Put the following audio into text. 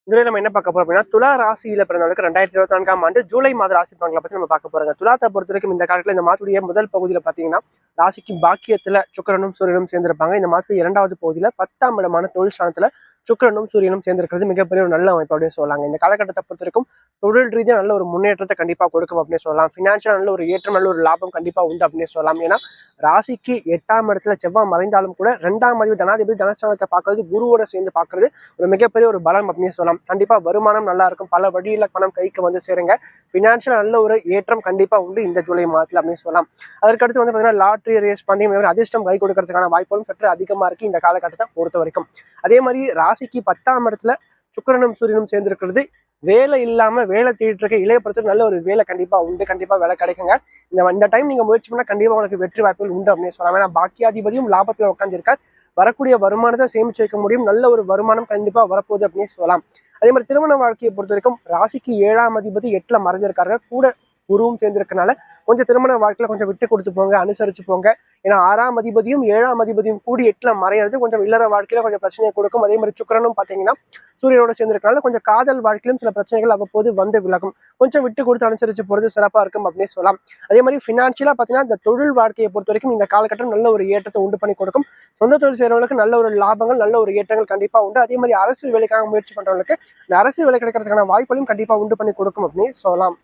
இதுல நம்ம என்ன பார்க்க போறோம் அப்படின்னா, துலா ராசியில பிறந்தவங்களுக்கு 2024ஆம் ஆண்டு ஜூலை மாத ராசி பலன்களை பத்தி நம்ம பார்க்க போறோங்க. துலாத்தை பொறுத்த வரைக்கும் இந்த காலத்துல இந்த மாதத்துடைய முதல் பகுதியில பாத்தீங்கன்னா, ராசிக்கு பாக்கியத்துல சுக்கிரனும் சூரியனும் சேர்ந்திருப்பாங்க. இந்த மாதத்து 2வது பகுதியில 10ஆம் இடமான தொழில் ஸ்தானத்துல சுக்கிரனும் சூரியனும் சேர்ந்திருக்கிறது மிகப்பெரிய ஒரு நல்ல அமைப்பு அப்படின்னு சொல்லலாங்க. இந்த காலகட்டத்தை பொறுத்த வரைக்கும் தொழில் ரீதியா நல்ல ஒரு முன்னேற்றத்தை கண்டிப்பா கொடுக்கும் அப்படின்னு சொல்லலாம். பினான்சியல் நல்ல ஒரு ஏற்றம், நல்ல ஒரு லாபம் கண்டிப்பா உண்டு அப்படின்னு சொல்லலாம். ஏன்னா ராசிக்கு 8ஆம் இடத்துல செவ்வாய் மறைந்தாலும் கூட 2ஆம் அதிபதி தனாதிபதி தனஸ்தானத்தை பார்க்கறது, குருவோட சேர்ந்து பார்க்கறது ஒரு மிகப்பெரிய ஒரு பலம் அப்படின்னு சொல்லலாம். கண்டிப்பா வருமானம் நல்லா இருக்கும், பல வழியில பணம் கைக்கு வந்து சேருங்க. பினான்சியல் நல்ல ஒரு ஏற்றம் கண்டிப்பா உண்டு இந்த ஜூலை மாதத்துல அப்படின்னு சொல்லலாம். அதற்கடுத்து வந்து பாத்தீங்கன்னா லாட்டரி ரேஸ் பந்தயம் அதிர்ஷ்டம் கை கொடுக்கறதுக்கான வாய்ப்புகளும் சற்று அதிகமா இருக்கு இந்த காலகட்டத்தை பொறுத்த வரைக்கும். அதே மாதிரி ராசிக்கு 10ஆம் இடத்துல சுக்கிரனும் சூரியனும் சேர்ந்திருக்கிறது வேலை இல்லாம வேலை தேடிட்டு இருக்க இளையப்படுத்த நல்ல ஒரு வேலை கண்டிப்பா உண்டு, கண்டிப்பா வேலை கிடைக்குங்க. இந்த டைம் நீங்க முயற்சி பண்ணா கண்டிப்பா உங்களுக்கு வெற்றி வாய்ப்புகள் உண்டு அப்படின்னு சொல்லலாம். ஏன்னா பாக்கியாதிபதியும் லாபத்துல உட்காந்துருக்கார், வரக்கூடிய வருமானத்தை சேமிச்சு வைக்க முடியும், நல்ல ஒரு வருமானம் கண்டிப்பா வரப்போகுது அப்படின்னு சொல்லலாம். அதே மாதிரி திருமண வாழ்க்கையை பொறுத்த வரைக்கும் ராசிக்கு 7ஆம் அதிபதி 8ல மறைஞ்சிருக்காரு, கூட குருவும் சேர்ந்திருக்கனால கொஞ்சம் திருமண வாழ்க்கையில கொஞ்சம் விட்டு கொடுத்து போங்க, அனுசரிச்சு போங்க. ஏன்னா 6ஆம் அதிபதியும் 7ஆம் அதிபதியும் கூடி 8ல மறையிறது கொஞ்சம் இல்லற வாழ்க்கையில கொஞ்சம் பிரச்சனையை கொடுக்கும். அதே மாதிரி சுக்கிரனும் பாத்தீங்கன்னா சூரியனோட சேர்ந்திருக்கனால கொஞ்சம் காதல் வாழ்க்கையிலும் சில பிரச்சனைகள் அவ்வப்போது வந்து விலகும். கொஞ்சம் விட்டு கொடுத்து அனுசரிச்சு போறது சிறப்பா இருக்கும் அப்படின்னு சொல்லலாம். அதே மாதிரி பினான்சியலா பாத்தீங்கன்னா இந்த தொழில் வாழ்க்கையை பொறுத்த வரைக்கும் இந்த காலகட்டம் நல்ல ஒரு ஏற்றத்தை உண்டு பண்ணி கொடுக்கும். சொந்த தொழில் செய்யறவங்களுக்கு நல்ல ஒரு லாபங்கள், நல்ல ஒரு ஏற்றங்கள் கண்டிப்பா உண்டு. அதே மாதிரி அரசு வேலைக்காக முயற்சி பண்றவங்களுக்கு இந்த அரசு வேலை கிடைக்கிறதுக்கான வாய்ப்புகளையும் கண்டிப்பா உண்டு பண்ணி கொடுக்கும் அப்படின்னு சொல்லலாம்.